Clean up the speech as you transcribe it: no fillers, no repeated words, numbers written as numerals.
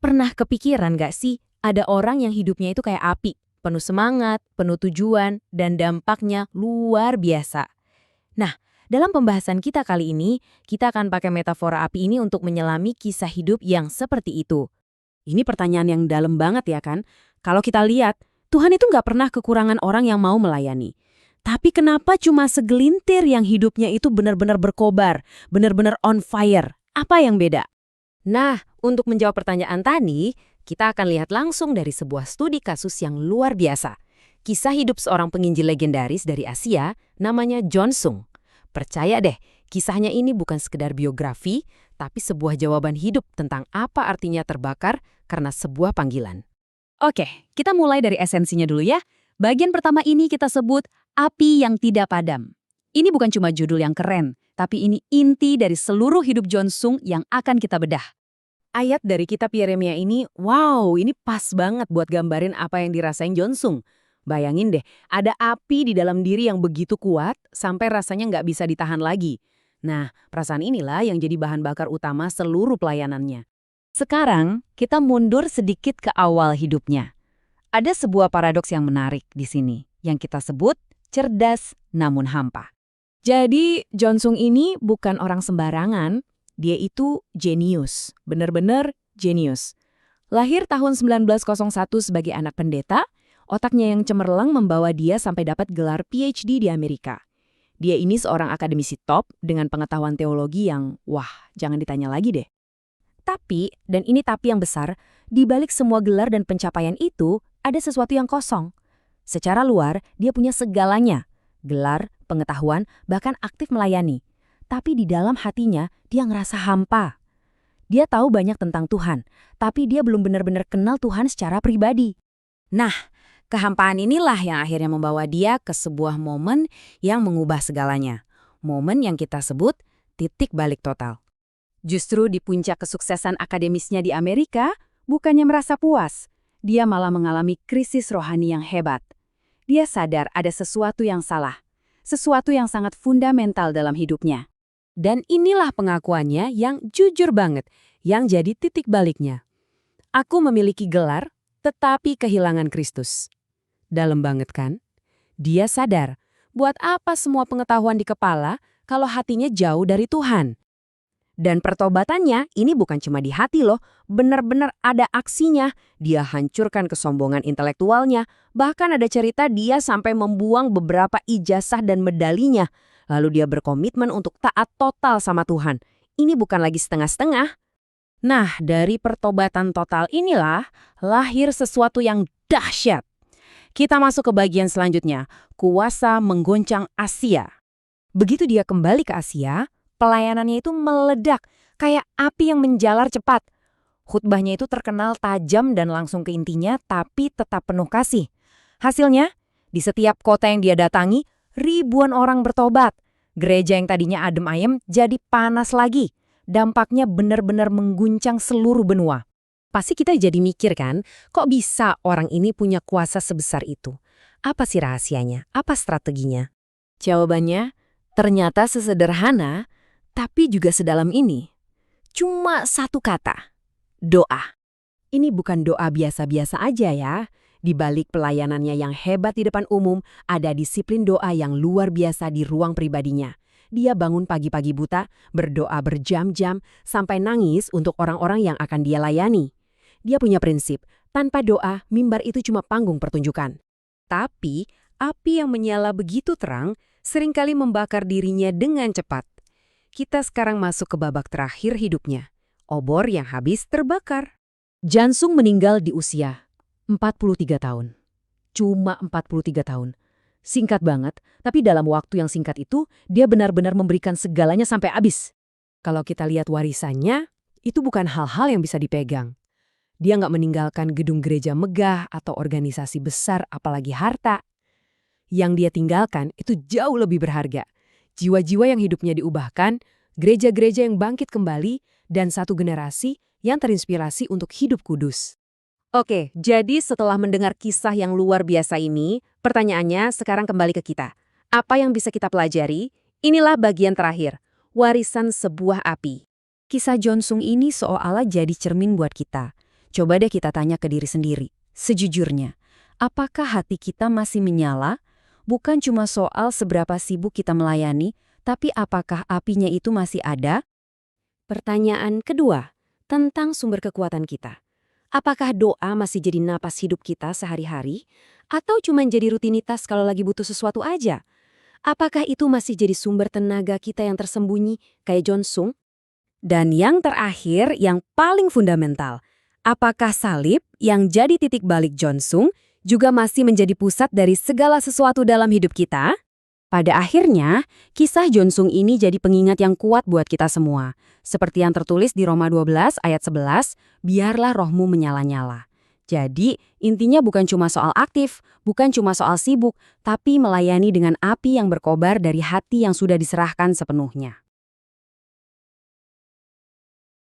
Pernah kepikiran gak sih ada orang yang hidupnya itu kayak api, penuh semangat, penuh tujuan, dan dampaknya luar biasa. Nah, dalam pembahasan kita kali ini, kita akan pakai metafora api ini untuk menyelami kisah hidup yang seperti itu. Ini pertanyaan yang dalam banget ya kan? Kalau kita lihat, Tuhan itu nggak pernah kekurangan orang yang mau melayani. Tapi kenapa cuma segelintir yang hidupnya itu benar-benar berkobar, benar-benar on fire? Apa yang beda? Nah, untuk menjawab pertanyaan tadi, kita akan lihat langsung dari sebuah studi kasus yang luar biasa. Kisah hidup seorang penginjil legendaris dari Asia, namanya John Sung. Percaya deh, kisahnya ini bukan sekedar biografi, tapi sebuah jawaban hidup tentang apa artinya terbakar karena sebuah panggilan. Oke, kita mulai dari esensinya dulu ya. Bagian pertama ini kita sebut api yang tidak padam. Ini bukan cuma judul yang keren, tapi ini inti dari seluruh hidup John Sung yang akan kita bedah. Ayat dari kitab Yeremia ini, wow, ini pas banget buat gambarin apa yang dirasain John Sung. Bayangin deh, ada api di dalam diri yang begitu kuat sampai rasanya nggak bisa ditahan lagi. Nah, perasaan inilah yang jadi bahan bakar utama seluruh pelayanannya. Sekarang, kita mundur sedikit ke awal hidupnya. Ada sebuah paradoks yang menarik di sini, yang kita sebut cerdas namun hampa. Jadi, John Sung ini bukan orang sembarangan, dia itu jenius, bener-bener jenius. Lahir tahun 1901 sebagai anak pendeta, otaknya yang cemerlang membawa dia sampai dapat gelar PhD di Amerika. Dia ini seorang akademisi top dengan pengetahuan teologi yang, wah, jangan ditanya lagi deh. Tapi, dan ini tapi yang besar, di balik semua gelar dan pencapaian itu, ada sesuatu yang kosong. Secara luar, dia punya segalanya. Gelar, pengetahuan, bahkan aktif melayani. Tapi di dalam hatinya, dia ngerasa hampa. Dia tahu banyak tentang Tuhan, tapi dia belum benar-benar kenal Tuhan secara pribadi. Nah, kehampaan inilah yang akhirnya membawa dia ke sebuah momen yang mengubah segalanya. Momen yang kita sebut titik balik total. Justru di puncak kesuksesan akademisnya di Amerika, bukannya merasa puas. Dia malah mengalami krisis rohani yang hebat. Dia sadar ada sesuatu yang salah, sesuatu yang sangat fundamental dalam hidupnya. Dan inilah pengakuannya yang jujur banget, yang jadi titik baliknya. Aku memiliki gelar, tetapi kehilangan Kristus. Dalam banget kan? Dia sadar, buat apa semua pengetahuan di kepala kalau hatinya jauh dari Tuhan? Dan pertobatannya ini bukan cuma di hati loh, benar-benar ada aksinya. Dia hancurkan kesombongan intelektualnya, bahkan ada cerita dia sampai membuang beberapa ijazah dan medalinya. Lalu dia berkomitmen untuk taat total sama Tuhan. Ini bukan lagi setengah-setengah. Nah, dari pertobatan total inilah lahir sesuatu yang dahsyat. Kita masuk ke bagian selanjutnya, kuasa menggoncang Asia. Begitu dia kembali ke Asia, pelayanannya itu meledak, kayak api yang menjalar cepat. Khutbahnya itu terkenal tajam dan langsung ke intinya, tapi tetap penuh kasih. Hasilnya, di setiap kota yang dia datangi, ribuan orang bertobat. Gereja yang tadinya adem ayem jadi panas lagi. Dampaknya benar-benar mengguncang seluruh benua. Pasti kita jadi mikir kan, kok bisa orang ini punya kuasa sebesar itu? Apa sih rahasianya? Apa strateginya? Jawabannya, ternyata sesederhana, tapi juga sedalam ini. Cuma satu kata, doa. Ini bukan doa biasa-biasa aja ya. Di balik pelayanannya yang hebat di depan umum, ada disiplin doa yang luar biasa di ruang pribadinya. Dia bangun pagi-pagi buta, berdoa berjam-jam, sampai nangis untuk orang-orang yang akan dia layani. Dia punya prinsip, tanpa doa, mimbar itu cuma panggung pertunjukan. Tapi, api yang menyala begitu terang, seringkali membakar dirinya dengan cepat. Kita sekarang masuk ke babak terakhir hidupnya. Obor yang habis terbakar. John Sung meninggal di usia 43 tahun. Cuma 43 tahun. Singkat banget, tapi dalam waktu yang singkat itu, dia benar-benar memberikan segalanya sampai habis. Kalau kita lihat warisannya, itu bukan hal-hal yang bisa dipegang. Dia nggak meninggalkan gedung gereja megah atau organisasi besar, apalagi harta. Yang dia tinggalkan itu jauh lebih berharga. Jiwa-jiwa yang hidupnya diubahkan, gereja-gereja yang bangkit kembali, dan satu generasi yang terinspirasi untuk hidup kudus. Oke, jadi setelah mendengar kisah yang luar biasa ini, pertanyaannya sekarang kembali ke kita. Apa yang bisa kita pelajari? Inilah bagian terakhir, warisan sebuah api. Kisah John Sung ini seolah jadi cermin buat kita. Coba deh kita tanya ke diri sendiri. Sejujurnya, apakah hati kita masih menyala? Bukan cuma soal seberapa sibuk kita melayani, tapi apakah apinya itu masih ada? Pertanyaan kedua, tentang sumber kekuatan kita. Apakah doa masih jadi napas hidup kita sehari-hari? Atau cuma jadi rutinitas kalau lagi butuh sesuatu aja? Apakah itu masih jadi sumber tenaga kita yang tersembunyi, kayak John Sung? Dan yang terakhir, yang paling fundamental, apakah salib yang jadi titik balik John Sung juga masih menjadi pusat dari segala sesuatu dalam hidup kita? Pada akhirnya, kisah John Sung ini jadi pengingat yang kuat buat kita semua. Seperti yang tertulis di Roma 12 ayat 11, biarlah rohmu menyala-nyala. Jadi, intinya bukan cuma soal aktif, bukan cuma soal sibuk, tapi melayani dengan api yang berkobar dari hati yang sudah diserahkan sepenuhnya.